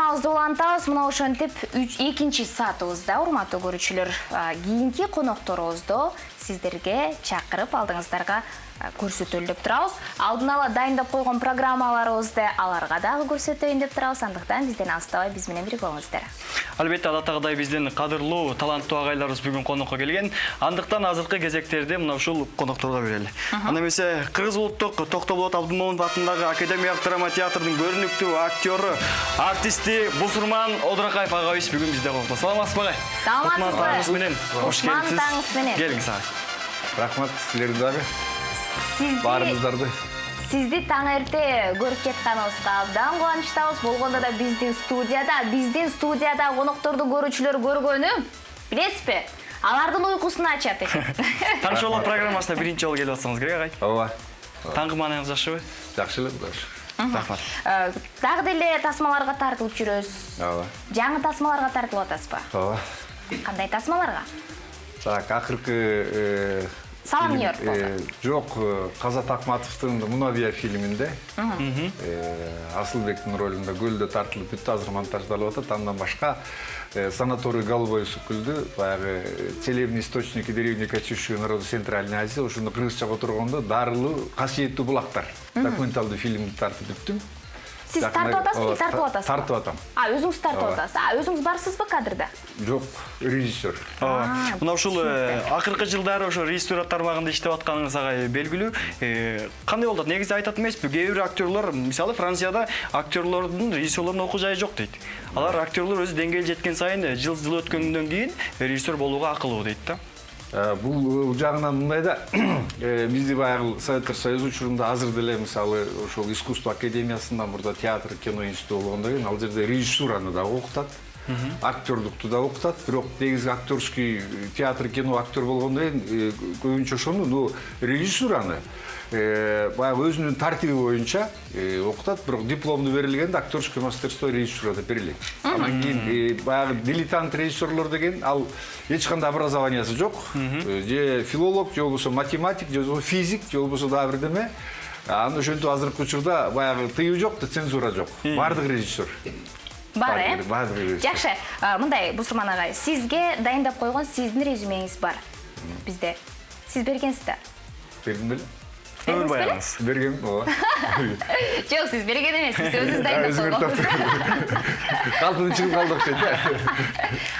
программабызды улантабыз. Мына ошентип 2-нчи саатыбызда урматтуу көрүүчүлөр, кийинки конокторубузду сиздерге чакырып алдыңыздарга көрсөтөлүп деп турабыз. Алдын ала дайындап койгон программаларыбызды аларга дагы көрсөтөйүн деп турабыз. Андыктан бизден алыстабай биз менен бирге болуңуздар. Албетте адаттагыдай биздин кадырлуу, таланттуу агайларыбыз бүгүн конокко келген. Андыктан азыркы кезектерде мына ушул конокторго берели. Анда эмесе Кыргыз улуттук Токтоболот Абдымомунов атындагы Академиялык драма театрынын көрүнүктүү актёру, артисти Бусурман Одуракаев агайыбыз бүгүн bizde конокто. Саламатсызбы агай? Саламатсызбы. Кош келипсиз. Келиңиз агай. Рахмат силерге дагы. Барыңыздарды. Сизди таң эрте көрүп жатканыбызга абдан кубанычтабыз. Болгондо да биздин студияда конокторду көрүүчүлөр көргөнү билесизби? Алардын уйкусун ачат экен. Таңғы шоу программасына биринчи жолу келип атсаңыз керек агай. Ооба. Таңкы маанаңыз жакшыбы? Жакшы эле, жакшы. Рахмат. Дагы деле тасмаларга тартылып жүрөбүз. Ооба. Жаңы тасмаларга тартылып атасызбы? Ооба. Кандай тасмаларга? Так, акыркы Салам Нью-Йорк болду. Жок, Казат Акматовдун Мунабия фильминде Асылбектин ролунда Көлдө тартылып бүттү, азыр монтаждалып атат. Андан башка санаторий Голубой Сукүлдү, баягы целебный источники деревни кочующего народа Центральной Азии, ошондо кыргызчага отургондо дарылуу касиеттүү булактар документалдуу фильмди тартып бүттүм. Сиз тартып атасызбы, тартып атасызбы? Тартып атам. Өзүңүз тартып атасыз. Өзүңүз барсызбы кадрда? Жок, режиссер. Мына ушул акыркы жылдары ошо режиссура тармагында иштеп атканыңыз агай белгилүү. Кандай болду? Негизи айтат эмеспи? Кээ бир актерлор, мисалы Францияда актерлордун, режиссерлордун окуу жайы жок дейт. Алар актерлор өзү деңгээл жеткен сайын жыл өткөндөн кийин режиссер болууга акылуу дейт да. Бул жагынан мындай да, бизди баягы Советтер Союзу учурунда азыр деле мисалы ошол искусство академиясынан мурда театр, кино институты болгондон кийин ал жерде режиссураны да окутат, актерлукту да окутат, бирок негизги актерский театр, кино актер болгондон кийин көбүнчө ошону режиссураны баягы өзүнүн тартиби боюнча окутат, бирок дипломду берилгенде актерское мастерство режиссура деп берилет. Анан кийин баягы дилетант режиссерлор деген ал эч кандай образованиясы жок. Же филолог, же болбосо математик, же болбосо физик, же болбосо дагы бирдеме. Аны ошентип азыркы учурда баягы тыюу жок, цензура жок. Бардык режиссер. Бар, Жакшы, мындай Бусурман агай, сизге дайындап койгон сиздин резюмеңиз бар бизде. Сиз бергенсиз да? Бердим беле? Өмүр баягыңыз. Бергем, ооба. Жок, сиз берген эмес, сиз өзүңүз дайындап койгонсуз. Калпын чыгып калдык дейт.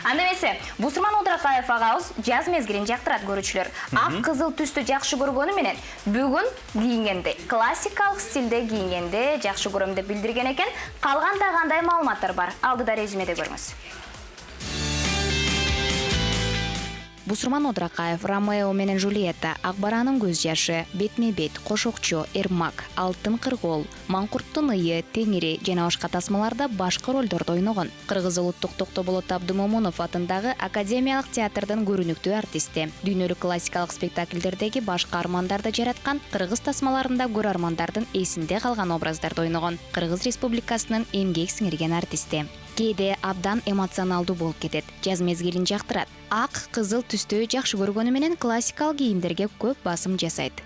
Анда эмесе, Бусурман Одуракаев агабыз жаз мезгилин жактырат көрүүчүлөр. Ак кызыл түстү жакшы көргөнү менен бүгүн кийингенде, классикалык стилде кийингенде жакшы көрөм деп билдирген экен. Калганда кандай маалыматтар бар? Алдыда резюмеде көрүңүз. Бусурман Одуракаев, Ромео менен Жулиетта, Акбаранын көз жашы, Бетме-бет, Кошокчо, Эрмак, Алтын кыргол, Маңкурттун ыйы, Теңири жана башка тасмаларда башкы ролдорду ойногон. Кыргыз улуттук Токтоболот Абдымомунов атындагы Академиялык театрдын көрүнүктүү артисти. Дүйнөлүк классикалык спектакльдердеги баш каармандарды жараткан, кыргыз тасмаларында көрөрмандардын эсинде калган образдарды ойногон. Кыргыз Республикасынын эмгек сиңирген артисти. Кээде абдан эмоционалдуу болуп кетет. Жаз мезгилин жактырат. Ак, кызыл түстү жакшы көргөнү менен классикалык кийимдерге көп басым жасайт.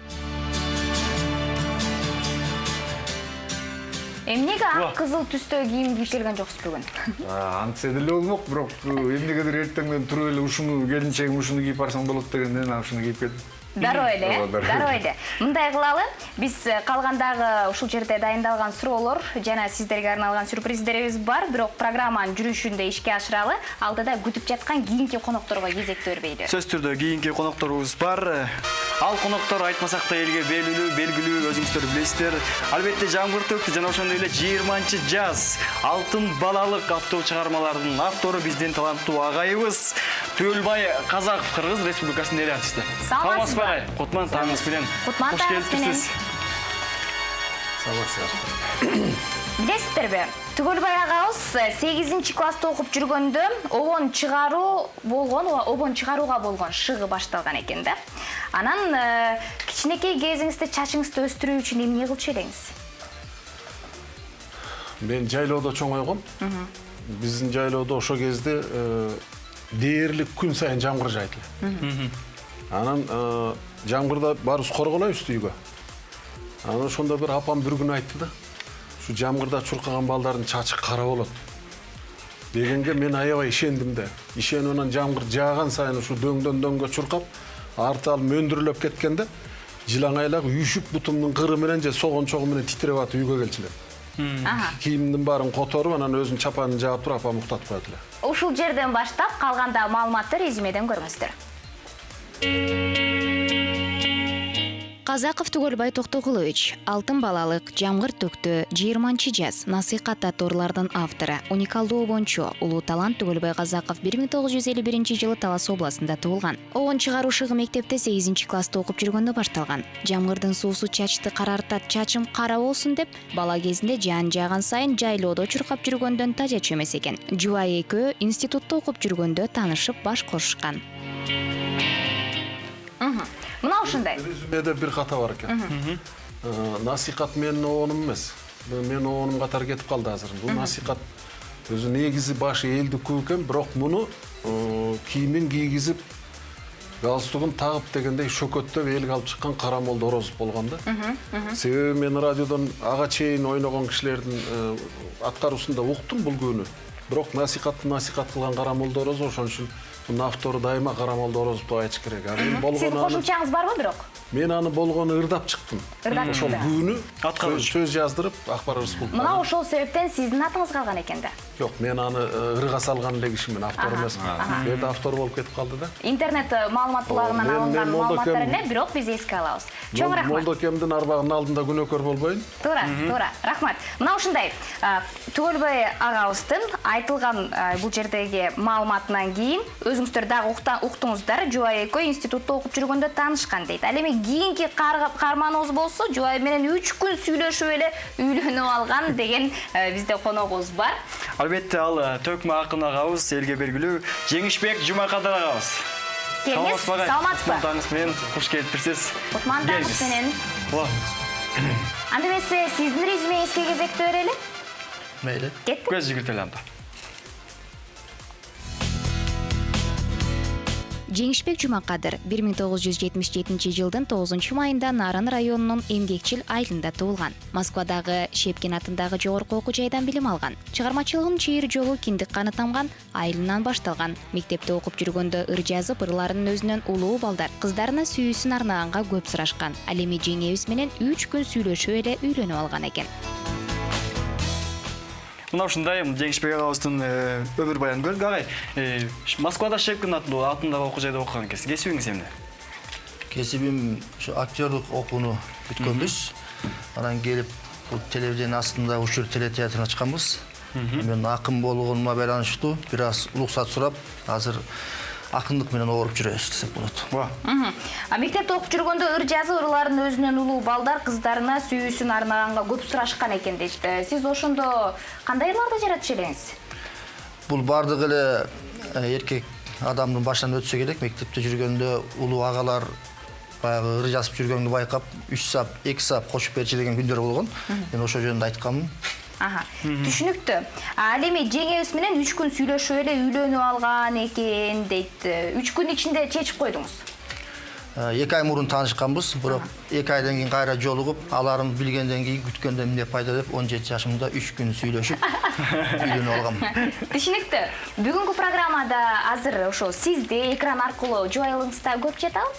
Эмнеге ак, кызыл түстө кийим кийип келген жоксуз бүгүн? Антсе деле болмок, бирок эмнегедир эртеңден туруп эле ушуну келинчегим ушуну кийип барсаң болот дегенден ушуну кийип келдим. Дароо эле. Мындай кылалы, биз калгандагы ушул жерде дайындалган суроолор жана сиздерге арналган сюрприздерибиз бар, бирок программанын жүрүшүндө ишке ашыралы. Алдыда күтүп жаткан кийинки конокторго кезек бербейди. Сөз түрдө кийинки конокторубуз бар. Ал коноктор айтмасак да элге белгилүү, өзүңүздөр билесиздер. Албетте Жамгыр төктү жана ошондой эле 20-чы жаз, Алтын балалык аттуу чыгармалардын автору биздин таланттуу агайыбыз Төлбай Казаков, Кыргыз Республикасынын эл артисти. Саламатсызбы агай? Кутман таңыңыз менен. Кутман таңыңыз менен. Саламатсыздар. Билесиздерби? Төлбай агабыз 8-класста окуп жүргөндө обон чыгарууга болгон шыгы башталган экен да. Анан кичинекей кезиңизде чачыңызды өстүрүү үчүн эмне кылчу элеңиз? Мен жайлоодо чоңойгом. Биздин жайлоодо ошо кезде дээрлик күн сайын жамгыр жайт эле. Анан жамгырда баарыбыз корголойбуз үйгө. Анан ошондо бир апам бир күн айтты да. Şu jamgırda çurkagan baldardын чачы кара болот. дегенге мен аябай ишендим да. Ишенип анан жамгыр жааган сайын ушу дөңдөн дөңгө чуркап, арты ал мөндүрүлөп кеткенде жылаңайлак үйшүк бутумдун кыры менен же согончогу менен титиреп атып үйгө келчүлөр. Кийимдин баарын которуп, анан өзүнүн чапанын жаап туруп апам уктатып коет эле. Ушул жерден баштап калганда маалыматты резюмеден көрүңүздөр. Казаков Түгөлбай Токтогулович, Алтын балалык, Жамгыр төктө, 20-жаз насыйкат татоорлордун автору, уникалдуу обончу, улуу талант Түгөлбай Казаков 1951-жылы Талас областында туулган. Огон чыгаруушугу мектепте 8-класста окуп жүргөндө башталган. Жамгырдын суусу чачты карартат, чачым кара болсун деп, бала кезинде жаан жааган сайын жайлоодо чуркап жүргөндөн тажачу эмес экен. Жубай экөө институтта окуп жүргөндө таанышып баш кошушкан. Мына ушундай. Резюмеде бир ката бар экен. Насыйкат менин оонум эмес. Менин оонум катары кетип калды азыр. Бул насыйкат өзү негизи башы элдикүү экен, бирок муну кийимин кийгизип, галстугун тагып дегендей шөкөттөп элге алып чыккан Карамолдо Орозов болгон да. Себеби мен радиодон ага чейин ойногон кишилердин аткаруусунда уктум бул күнү. Бирок насыйкат кылган Карамолдо Орозов, ошон үчүн мунун автору дайыма Карамолдо Орозов деп айтыш керек. Сиздин кошумчаңыз барбы бирок? Мен аны болгону ырдап чыктым. Ошол күнү сөз жаздырып Акбар Республика. Мына ошол себептен сиздин атыңыз калган экен да. Жок, мен аны ырга салган эле кишимин, автор эмесмин. Бул автор болуп кетип калды да. Интернет маалыматтууларынан алынган маалыматтар эле, бирок биз эске алабыз. Чоң рахмат. Молдокемдин арбагынын алдында күнөөкөр болбойн. Туура. Рахмат. Мына ушундай Түгөлбай агабыздын айтылган бул жердеги маалыматынан кийин өзүңүздөр дагы уктуңуздар, Жубай экөө институтта окуп жүргөндө таанышкан дейт. Ал эми кийинки каарманыбыз болсо, Жубай менен 3 күн сүйлөшүп эле үйлөнүп алган деген бизде коногубуз бар. Албетте ал Төкмө акын агабыз, элге белгилүү Жеңишбек Жумакадыр агабыз. Келиңиз, саламатсызбы? Кутмандаңыз менен куш келиптирсиз. Кутмандаңыз менен. Анда эмесе сиздин резюмеңизге кезекти берели? Мейли. Кеттик. Көз жүгүртөлү анда. Жеңишбек Жумакадыр 1977-жылдын 9-майында Нарын районунун Эмгекчил айылында туулган. Москвадагы Шепкин атындагы жогорку окуу жайдан билим алган. Чыгармачылыгын чейир жолу киндик каны тамган айылынан башталган. Мектепте окуп жүргөндө ыр жазып, ырларынын өзүнөн улуу балдар, кыздарына сүйүүсүн арнаганга көп сурашкан. Ал эми жеңебиз менен 3 күн сүйлөшүп эле үйлөнүп алган экен. Мына ушундай Жеңишбек агабыздын өмүр баянын көрдүк. Агай, Москвада Шепкин атындагы окуу жайда окуган экенсиз. Кесибиңиз эмне? Кесибим ушу актерлык окууну бүткөнбүз. Анан келип бул телевидение астында Учур телетеатрына чыкканбыз. Мен акын болгонума байланыштуу бир аз уруксат сурап, азыр акындык менен ооруп жүрөбүз десек болот. Мектепте окуп жүргөндө ыр жазып, ырларынын өзүнөн улуу балдар, кыздарына сүйүүсүн арнаганга көп сурашкан экен дейт. Сиз ошондо кандай ырларды жаратчу элеңиз? Бул бардык эле эркек адамдын башынан өтсө керек. Мектепте жүргөндө улуу агалар баягы ыр жазып жүргөндү байкап, 3 сап, 2 сап кошуп берчи деген күндөр болгон. Мен ошол жөнүндө айтканмын. Түшүнүктүү. Ал эми жеңебиз менен 3 күн сүйлөшүп эле үйлөнүп алган экен дейт. 3 күн ичинде чечип койдуңуз? 2 ай мурун таанышканбыз, бирок 2 айдан кийин кайра жолугуп, аларын билгенден кийин күткөндөн эмне пайда деп 17 жашымда 3 күн сүйлөшүп үйлөнүп алгам. Түшүнүктүү. Бүгүнкү программада азыр ошо сизди экран аркылуу жубайлыгыңызда көп жатабы?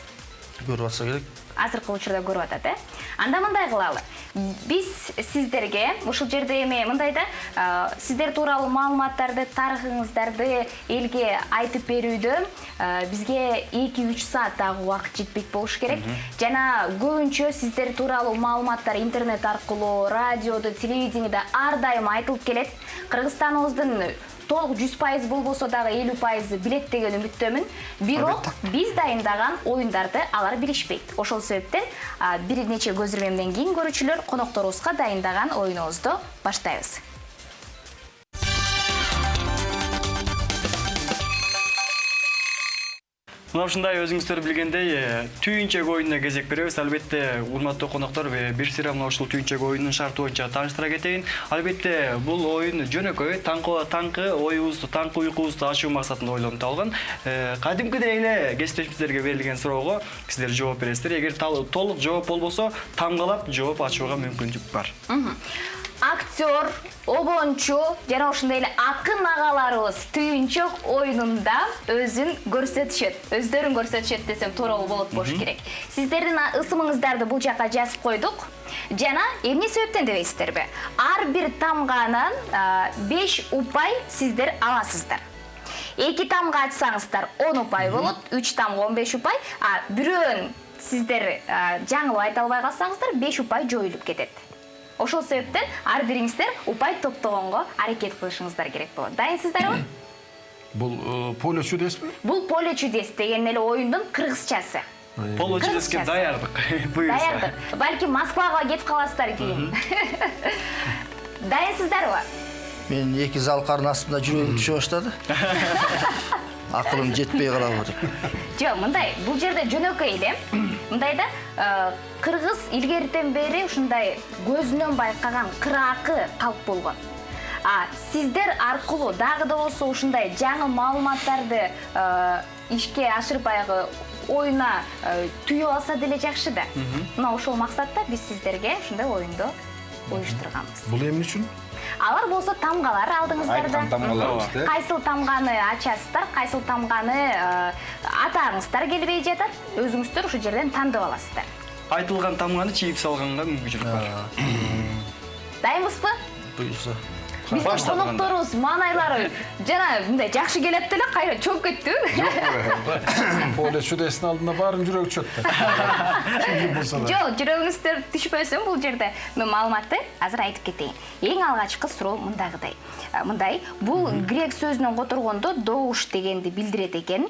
Көрүп атса керек. Азыркы учурда көрүп атат, Анда мындай кылалы. Биз сиздерге ушул жерде эми мындай да сиздер тууралуу маалыматтарды, тарыхыңыздарды элге айтып берүүдө бизге 2-3 саат дагы убакыт жетпек болуш керек. Жана көбүнчө сиздер тууралуу маалыматтар интернет аркылуу, радиодо, телевидениеде ар дайым айтылып келет. Кыргызстаныбыздын толук 100% болбосо дагы 50% билет деген үмүттөмүн. Бирок биз дайындаган оюндарды алар билишпейт. Ошол себептен бир нече көзүрмөмдөн кийин көрүүчүлөр конокторубузга дайындаган оюнубузду баштайбыз. Мына ушундай өзүңүздөр билгендей, түйүнчөк оюнуна кезек беребиз. Албетте, урматтуу коноктор, бир сыйра мына ушул түйүнчөк оюнунун шарты боюнча тааныштыра кетейин. Албетте, бул оюн жөнөкөй, таңкы оюбузду, таңкы уйкубузду ачуу максатында ойлонуп табылган. Кадимкидей эле кесиптешибиздерге берилген суроого сиздер жооп бересиздер. Эгер толук жооп болбосо, тамгалап жооп ачууга мүмкүнчүлүк бар. актер, обончу жана ошондой эле акын агаларыбыз түйүнчөк оюнунда өзүн көрсөтүшөт. Өздөрүн көрсөтүшөт десем туура болот болуш керек. Сиздердин ысымыңыздарды бул жака жазып койдук. Жана эмне себептен дебейсиздерби? Ар бир тамганын 5 упай сиздер аласыздар. 2 тамга ачсаңыздар 10 упай болот, 3 тамга 15 упай, бирөөн сиздер жаңылып айта албай калсаңыздар 5 упай жоюлуп кетет. Ошол себептен ар бириңиздер упай топтогонго аракет кылышыңыздар керек болот. Дайынсыздарбы? Бул поле чудесби? Бул поле чудес деген эле оюндун кыргызчасы. Поле чудеске даярдык. Даярдык. Балки Москвага кетип каласыздар кийин. Дайынсыздарбы? Мен 2 залкардын астында жүрөгүм түшө баштады. Акылым жетпей калып атат. Жок, мындай, бул жерде жөнөкөй эле. Мындайда кыргыз илгертен бери ушундай көзүнөн байкаган кыраакы калп болгон. Сиздер аркылуу дагы да болсо ушундай жаңы маалыматтарды ишке ашырып баягы оюна түйүп алса деле жакшы да. Мына ошол максатта биз сиздерге ушундай оюнду уюштурганбыз. Бул эмне үчүн? Алар болсо тамгалар алдыңыздар да. Айткан тамгаларыбыз да. Кайсыл тамганы ачасыздар, кайсыл тамганы атаңыздар келбей жатат, өзүңүздөр ушул жерден тандап аласыздар. Айтылган тамганы чийип салганга мүмкүнчүлүк бар. Буюрса. Биздин конокторубуз, маанайлары жана мындай жакшы келет деле, кайра чоң кетти. Поле чудестин алдында баарын жүрөк чөктү. Жок, жүрөгүңүздөр түшпөсүн бул жерде. Мен маалыматты азыр айтып кетейин. Эң алгачкы суроо мындагыдай. Бул грек сөзүнөн которгондо добуш дегенди билдирет экен.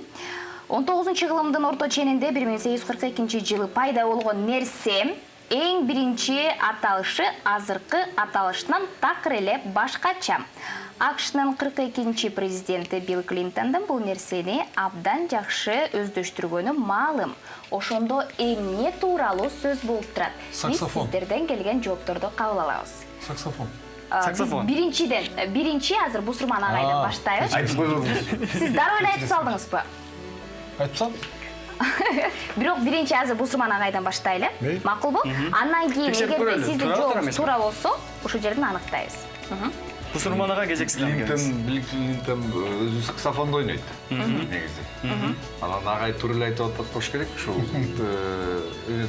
19-кылымдын орто ченинде 1842-жылы пайда болгон нерсе эң биринчи аталышы азыркы аталыштан такыр эле башкача. АКШнын 42-чи президенти Билл Клинтондун бул нерсени абдан жакшы өздөштүргөнү маалым. Ошондо эмне тууралуу сөз болуп турат? Биз сиздерден келген жоопторду кабыл алабыз. Саксофон. Саксофон. Биринчи азыр Бусурман агайдан баштайбыз. Айтып койдуңуз. Сиз дароо эле айтып салдыңызбы? Айтып сал. Бирок биринчи азыр Бусурман агайдан баштайлы. Макулбу? Андан кийин эгерде сиздин жообуңуз туура болсо, ушул жерден аныктайбыз. Бусурман ага кезексизден Клинтон өзү саксофондо ойнойт. Негизи. Анан агай туура эле айтып атат болуш керек. Ушул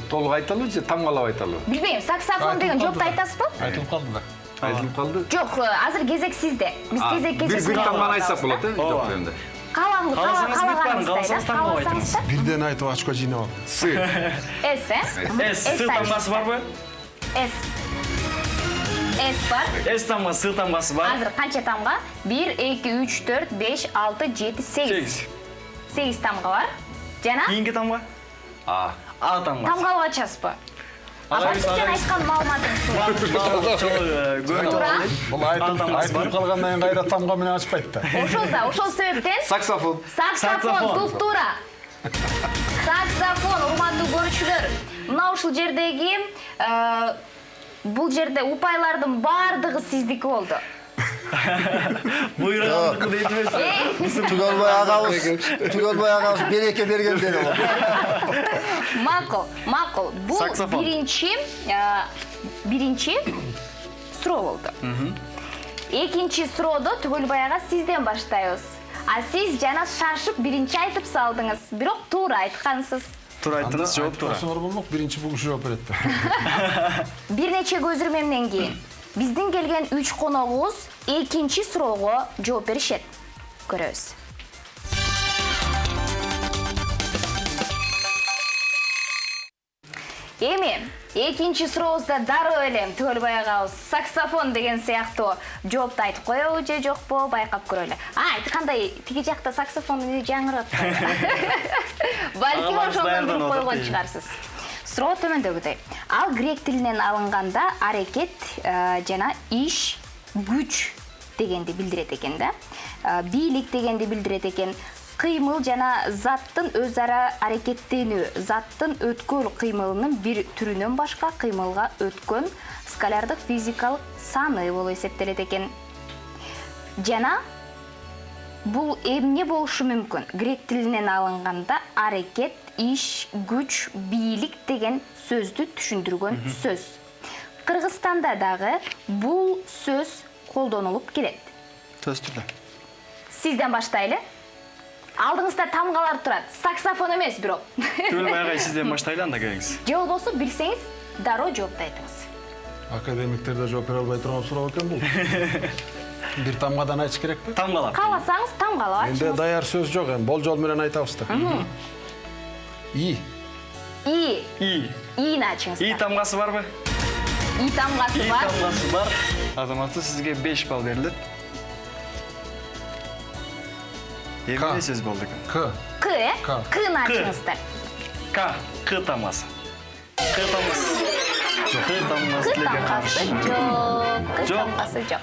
толук айталыбы же тамгалап айталыбы? Билбейм, саксофон деген жоопду айтасызбы? Айтылып калды да. Айтылып калды. Жок, азыр кезек сизде. Биз кезекке Бир тамганы айтсак болот, жок дегенде. Калаганыңызды Бирден айтып ачка жыйнап ал. С. С тамгасы барбы? С бар. С тамга, С тамгасы бар. Азыр канча тамга? 1, 2, 3, 4, 5, 6, 7, 8. 8 тамга бар. Жана? Кийинки тамга? А тамга. Тамгалып ачасызбы? Сизден айткан маалыматыңыз туура. Бул айтып калгандан кийин кайра тамга менен ачпайт да. Ошол себептен Саксофон. Саксофон туп-туура. Саксофон, урматтуу көрүүчүлөр. Мына ушул жердеги бул жерде упайлардын баардыгы сиздики болду. Буйругандыкы дейт эмес. Түгөлбөй агабыз береке бергендер болот. Макул. Бул биринчи суроо болду. Экинчи суроодо Түгөлбай ага сизден баштайбыз. Сиз жана шашып биринчи айтып салдыңыз, бирок туура айткансыз. Туура айттыңыз, жооп туура. Айтпасаңар болмок, биринчи бул киши жооп берет да. Бир нече көзүрмемден кийин биздин келген 3 коногубуз экинчи суроого жооп беришет. Көрөбүз. Эми экинчи сурообузда дароо эле Түгөлбай агабыз саксофон деген сыяктуу жоопту айтып коебу же жокпу байкап көрөлү. Айткандай тиги жакта саксофон жаңырап атат. Балким ошондон туруп койгон чыгарсыз. Суроо төмөндөгүдөй. Ал грек тилинен алынганда аракет жана иш, күч дегенди билдирет экен да. Бийлик дегенди билдирет экен. Кыймыл жана заттын өз ара аракеттенүү, заттын өткөл кыймылынын бир түрүнөн башка кыймылга өткөн скалярдык физикалык саны болуп эсептелет экен. Жана бул эмне болушу мүмкүн? Грек тилинен алынганда аракет, иш, күч, бийлик деген сөздү түшүндүргөн сөз. Кыргызстанда дагы бул сөз колдонулуп келет. Сөз түрдө. Сизден баштайлы. Алдыңызда тамгалар турат. Саксофон эмес, бирок. Түгүл байгай сизден баштайлы анда келиңиз. Же болбосо билсеңиз, дароо жоопту айтыңыз. Академиктер да жооп бере албай турган суроо экен бул. Бир тамгадан айтыш керекпи? Тамгалап. Кааласаңыз тамгалап Менде айтыңыз. даяр сөз жок, эми болжол менен айтабыз да. И. И Ачыңыздар. тамгасы барбы? И тамгасы И бар. тамгасы бар. Азаматсыз сизге 5 балл берилет. Эмне сөз болду экен? К. К, э? К. Кны ачыңыздар. К тамгасы. К тамгасы. К тамгасы К деле тамгасы жок. К Жок. тамгасы жок.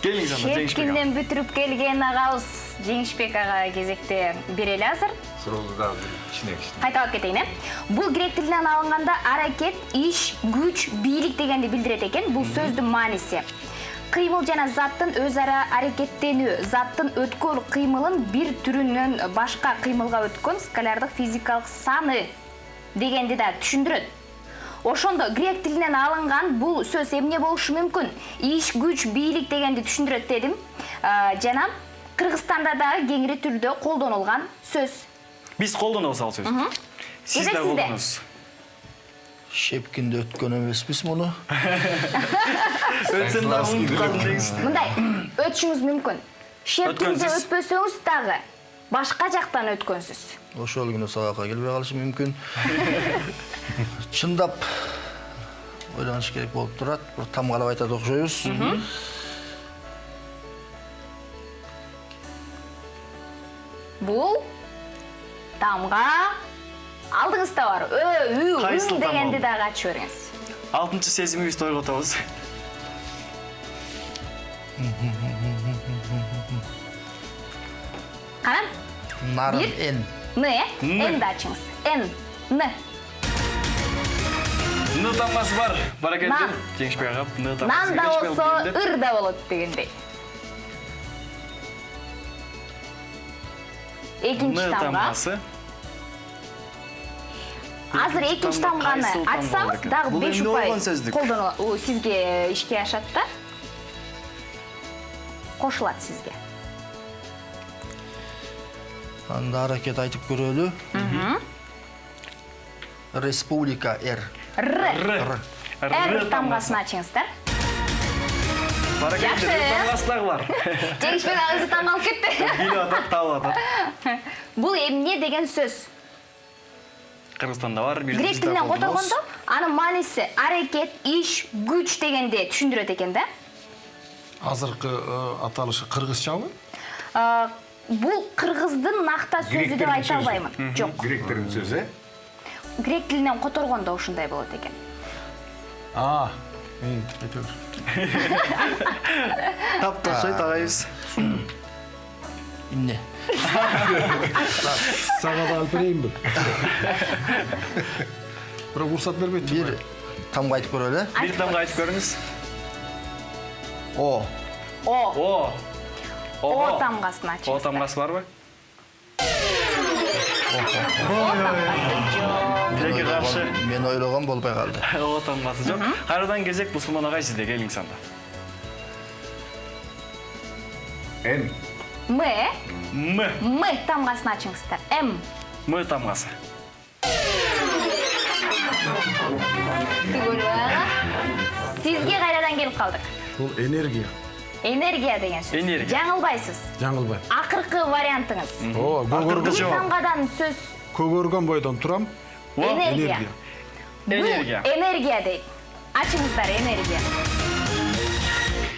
Келиңиз анда Жеңишбек ага. Четкинден бүтүрүп келген агабыз Жеңишбек ага кезекте берели азыр. Суроолду дагы кичине. Кайталап кетейин, э? Бул грек тилинен алынганда аракет, иш, күч, бийлик дегенди билдирет экен. Бул сөздүн мааниси. Кыймыл жана заттын өз ара аракеттенүү, заттын өткөр кыймылын бир түрүнөн башка кыймылга өткөн скалярдык физикалык саны дегенди да түшүндүрөт. Ошондо грек тилинен алынган бул сөз эмне болушу мүмкүн? Иш, күч, бийлик дегенди түшүндүрөт дедим. Жана Кыргызстанда дагы кеңири түрдө колдонулган сөз. Биз колдонобуз ал сөздү. Сиз да колдоносуз. Шепкинде өткөн эмеспиз муну. Өтсөм да унуткан деңиз. Мындай өтүшүңүз мүмкүн. Шепкинде Өткөнсүз. өтпөсөңүз дагы башка жактан өткөнсүз. Ошол күнү сабакка келбей калышы мүмкүн. Чындап ойлоныш керек болуп турат. Бир тамгалап айтат окшойбуз. Бул тамга алдыңызда бар. Кайсыл тамга Дегенди бул? дагы ачып бериңиз. 6-чы сезимибизди ойготобуз. Канам? Нарын Бир. эн. Н, э? Н. Энди ачыңыз. Н. Н. Ны тамгасы бар. Баракелде. Нан. Жеңишбек ага. Ны тамгасы. Нан да болсо ыр да болот дегендей. Экинчи Ны тамга. тамгасы. Азыр экинчи тамганы Кайсыл тамга ачсаңыз болот экен? дагы Бул 5 эмне упай болгон сөздүк? колдонулат. Сизге ишке ашат да. Кошулат сизге. Анда аракет айтып көрөлү. Республика Р. Р. Р тамгасын ачыңыздар. Баракелде. Жакшы. Тамгасы дагы бар. Жеңишбек агызы таңалып кетти. Билип атат, таап атат. Бул эмне деген сөз? Кыргызстанда бар. Грек тилинен которгондо анын мааниси аракет, иш, күч дегенди түшүндүрөт экен да. Азыркы аталышы кыргызчабы? Бул кыргыздын накта сөзү деп айта албаймын. Жок. Гректердин сөзү, э? Грек тилинен которгондо ушундай болот экен. Айтор. Тапташайт агайыбыз. Эмне? Сага да алып берейинби? Бирок уруксат бербейт. Бир тамга айтып көрөлү. Бир тамга айтып көрүңүз. О. О. О. О тамгасын О ачыңыз. тамгасы барбы? Билекке каршы. Мен ойлогон болбой калды. О тамгасы жок. Кайрадан кезек Бусулман агай сизде келиңиз анда. Н. М. М. М тамгасын ачыңыздар. М. М тамгасы. Сизге кайрадан келип калдык. Бул энергия. Энергия деген сөз. Энергия. Жаңылбайсыз. Жаңылбай. Акыркы вариантыңыз. Акыркы Бул жок. тамгадан сөз Көгөргөн бойдон турам. энергия. Энергия. Бул энергия дейт. Ачыңыздар энергия.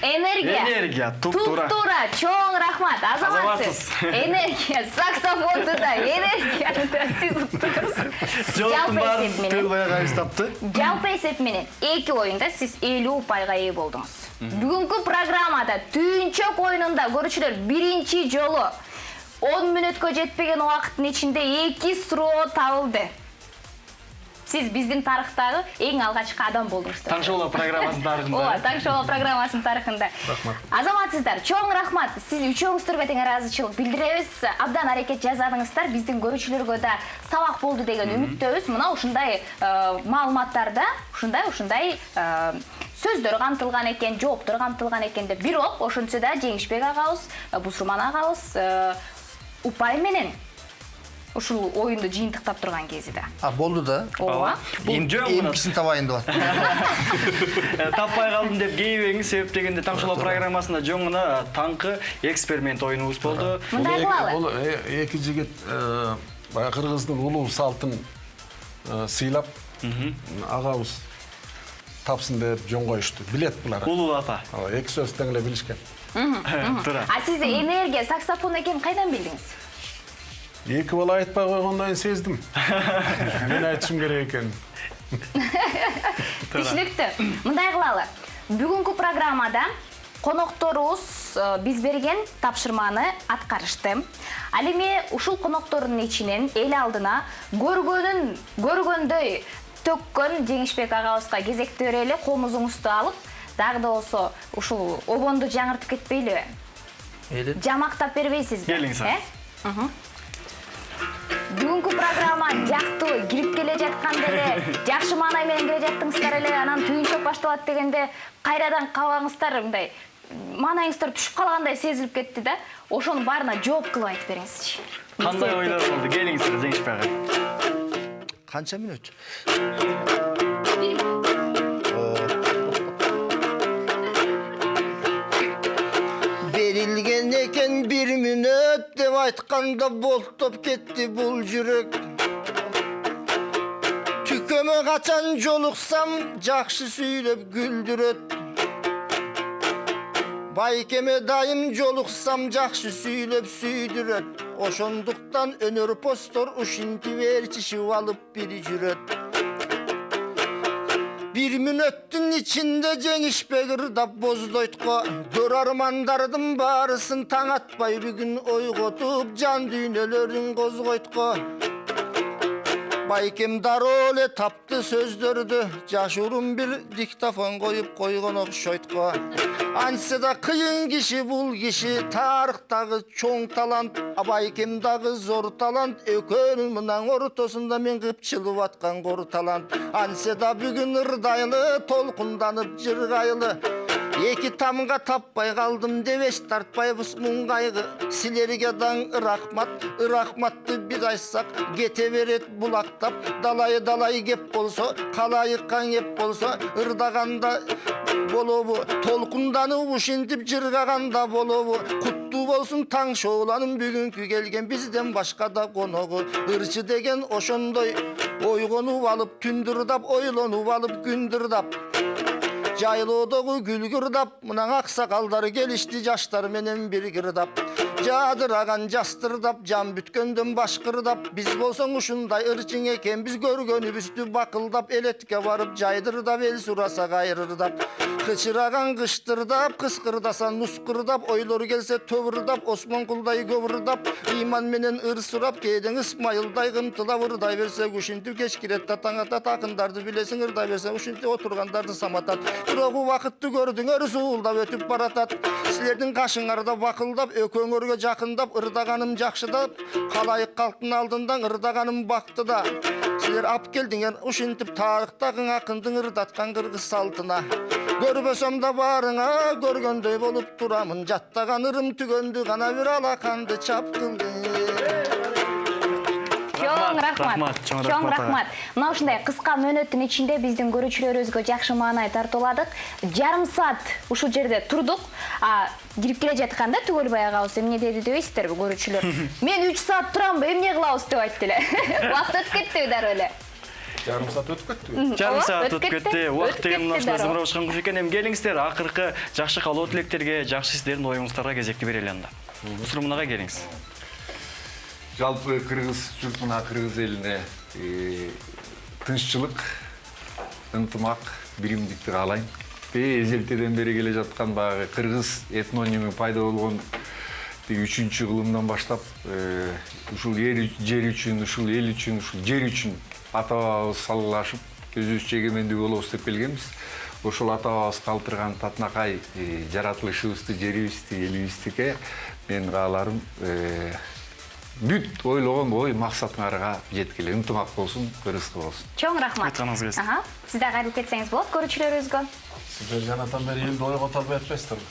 Энергия. Энергия. Туп-тура. Туп-тура. Чоң рахмат. Азаматсыз. Азаматсыз. Энергия. Саксофонду да, энергияны да сиз уттуңуз. Жооптун баарын эсеп менен. Төлбай агайыбыз тапты. Жалпы эсеп менен 2 оюнда сиз 50 упайга ээ болдуңуз. Бүгүнкү программада Түйүнчөк оюнунда көрүүчүлөр биринчи жолу 10 мүнөткө жетпеген убакыттын ичинде 2 суроо табылды. Сиз биздин тарыхтагы эң алгачкы адам болдуңуз. Таң шоу программасынын тарыхында. Ооба, таң шоу программасынын тарыхында. Рахмат. Азаматсыздар, чоң рахмат. Сиз үчөөңүздөргө тең ыраазычылык билдиребиз. Абдан аракет жасадыңыздар. Биздин көрүүчүлөргө да сабак болду деген үмүттөбүз. Мына ушундай маалыматтарда, ушундай сөздөр камтылган экен, жооптор камтылган экен деп бирок ошентсе да Жеңишбек агабыз, Бусурман агабыз упай менен ушул оюнду жыйынтыктап турган кези да. Болду да. Ооба. Эмкисин табайын деп атты. Таппай калдым деп кейбеңиз, себеп дегенде таң шоу программасында жоңуна таңкы эксперимент оюнубуз болду. Мындай кылалы. Бул эки жигит баягы кыргыздын улуу салтын сыйлап, агабыз тапсын деп жөн коюшту. Билет булар. Улуу ата. Эки сөз тең эле билишкен. Туура. А сиз энергия, саксофон экенин кайдан билдиңиз? Эки бала айтпай койгондон кийин сездим. Мен айтышым керек экен. Түшүнүктүү. Мындай кылалы. Бүгүнкү программада конокторубуз биз берген тапшырманы аткарышты. Ал эми ушул коноктордун ичинен эл алдына көргөндөй төккөн Жеңишбек агабызга кезекти берели, комузуңузду алып, дагы да болсо ушул обонду жаңыртып кетпейлиби? Жамактап бербейсизби? Келиңиз. Бүгүнкү программа жактуу кирип келе жатканда эле, жакшы маанай менен келе жаттыңыздар эле, анан түйүнчөк башталат дегенде кайрадан кабагыңыздар мындай маанайыңыздар түшүп калгандай сезилип кетти да. Ошонун баарына жооп кылып айтып бериңизчи. Кандай ойлор болду? Келиңиздер Жеңишбек ага. Канча мүнөт? Берилген экен 1 мүнөт деп айтканда болтоп кетти бул жүрөк. Түкөмө качан жолуксам жакшы сүйлөп күлдүрөт. Байкеме дайым жолуксам жакшы сүйлөп сүйдүрөт. Ошондуктан өнөр постор ушинти берчишип алып бири жүрөт. 1 мүнөттүн ичинде Жеңишбек ырдап боздойтко. Көр армандардын баарысын таң атпай бүгүн ойготуп, жан дүйнөлөрүн козгойтко. Байкем дароо эле тапты сөздөрдү, жашурун бир диктофон коюп койгон окшойтко. Ансы да кыйын киши бул киши, тарыхтагы чоң талант, Байкем дагы зор талант, экөөнүн мынан ортосунда мен кыпчылып аткан кор талант. Ансы да бүгүн ырдайлы, толкунданып жыргайлы. Эки тамга таппай калдым деп эч тартпайбыз муңгайгы. Силерге даң рахмат, рахматты биз айтсак кете берет булактап. Далай кеп болсо, калайыккан кеп болсо, ырдаганда болобу, толкунданып ушинтип жыргаганда болобу. Куттуу болсун таң шоуланын бүгүнкү келген бизден башка да коногу. Ырчы деген ошондой ойгонуп алып, түндүрдап, ойлонуп алып, күндүрдап. Жайлоодогу күлгүрдап, мына аксакалдар келишти жаштар менен бир кырдап. Жадыраган жастырдап, жан бүткөндөн башкырдап. Биз болсоң ушундай ырчың экен, биз көргөнүбүздү бакылдап, элетке барып жайдырдап, эл сураса кайрырдап. Кычыраган кыштырдап, кыскырдаса нускырдап, ойлор келсе төбүрдап, Осмонкулдай көбүрдап, ыйман менен ыр сурап, кээдең Исмайылдай кымтылап ырдай берсе, ушинтип кеч кирет татаң атат, акындарды билесиң ырдай берсе, ушинтип отургандарды саматат. Бирок убакытты көрдүңөр, суулдап өтүп баратат. Силердин кашыңарда бакылдап, экөөңөргө жакындап, ырдаганым жакшыдап, калайык калктын алдындан ырдаганым бактыда. Силер ап келдиңер, ушинтип тарыхтагы акындын ырдаткан кыргыз салтына. Көрбөсөм да барыңа көргөндөй болуп турамын. Жаттаган ырым түгөндү гана бир алаканды чапкылды. Чоң рахмат. Мына ушундай кыска мөөнөттүн ичинде биздин көрүүчүлөрүбүзгө жакшы маанай тартууладык. Жарым саат ушул жерде турдук. Кирип келе жатканда Түгөлбай агабыз эмне деди дебейсиздерби көрүүчүлөр? Мен 3 саат турамбы, эмне кылабыз деп айтты эле. Убакыт өтүп кеттиби дароо эле? Жарым саат өтүп кеттиби? Жарым саат өтүп кетти. Убакыт деген мына зымырабышкан куш экен. Эми келиңиздер, акыркы жакшы каалоо тилектерге, жакшы сиздердин оюңуздарга кезекти берели анда. Бусурман ага келиңиз. Жалпы кыргыз журтуна, кыргыз элине тынччылык, ынтымак, биримдикти каалайм. Эзелтеден бери келе жаткан баягы кыргыз этнонимі пайда болгон 3-кылымдан баштап ушул жер үчүн, ушул эл үчүн, ушул жер үчүн ата-бабабыз салгылашып өзүбүзчө эгемендүү болобуз деп келгенбиз. Ошол ата-бабабыз калтырган татынакай жаратылышыбызды, жерибизди, элибиздике мен кааларым бүт ойлогон ой максатыңарга жеткиле. Ынтымак болсун, ырыскы болсун. Чоң рахмат. Айтканыңыз келсин. Сиз да кайрылып кетсеңиз болот көрүүчүлөрүбүзгө. Сіздер жанатан бери елді ойгота албай атпайсыздарбы?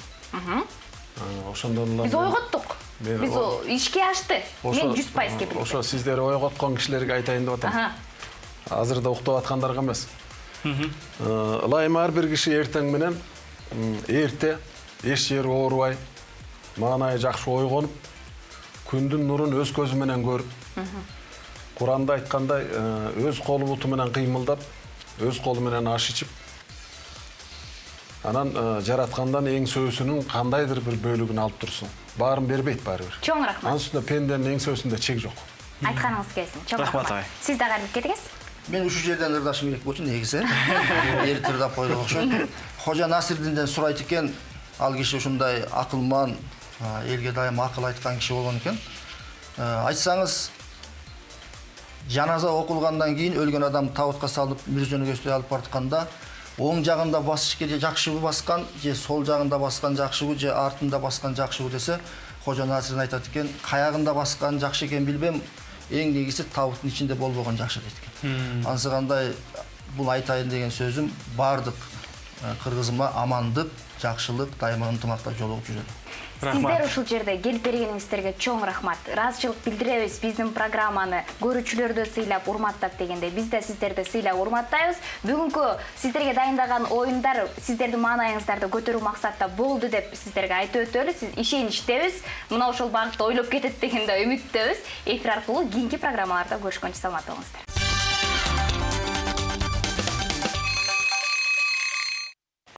Ошондон эле Биз ойготтук. Биз ишке ашты. Мен 100% кепилдик. Ошо сиздер ойготкон кишилерге айтайын деп атам. Азырда уктап аткандарга эмес. Ылайым ар бир киши эртең менен эрте эч жери оорубай, маанайы жакшы ойгонуп, күндүн нурун өз көзү менен көрүп, Куранда айткандай, өз колу буту менен кыймылдап, өз колу менен аш ичип, анан жараткандан эң сөзүнүн кандайдыр бир бөлүгүн алып турсун. Баарын бербейт баары бир. Чоң рахмат. Анын үстүнө пенденин эң сөзүндө чек жок. Айтканыңыз келсин. Чоң Рахмат, рахмат. Сиз да кайрылып кетиңиз. Мен ушул жерден ырдашым керек болчу негизи. Эртир да койдук окшойт. Хожа Насирдинден сурайт экен, ал киши ушундай акылман, элге дайым акыл айткан киши болгон экен. Айтсаңыз, жаназа окулгандан кийин өлгөн адам табутка салып мүрзөнөгөстө алып баратканда оң жагында басышке же жакшыбы баскан, же сол жагында баскан жакшыбы, же артында баскан жакшыбы десе, Хожа Насир айтат экен, каягында баскан жакшы экен билбем, эң негизи табуттун ичинде болбогон жакшы дейт экен. Ансыгандай бул айтайын деген сөзүм бардык кыргызыма амандык, жакшылык, дайыма ынтымакта жолугуп жүрөлү. Сиздер ушул жерде келип бергениңиздерге чоң рахмат. Ыраазычылык билдиребиз. Биздин программаны көрүүчүлөрдү сыйлап, урматтап дегенде, биз да сиздерди сыйлап, урматтайбыз. Бүгүнкү сиздерге дайындаган оюндар сиздердин маанайыңыздарды көтөрүү максатта болду деп сиздерге айтып өтөлү. Сиз ишеничтебиз. Мына ошол багытта ойлоп кетет дегенде үмүттөбүз. Эфир аркылуу кийинки программаларда көрүшкөнчө саламат болуңуздар.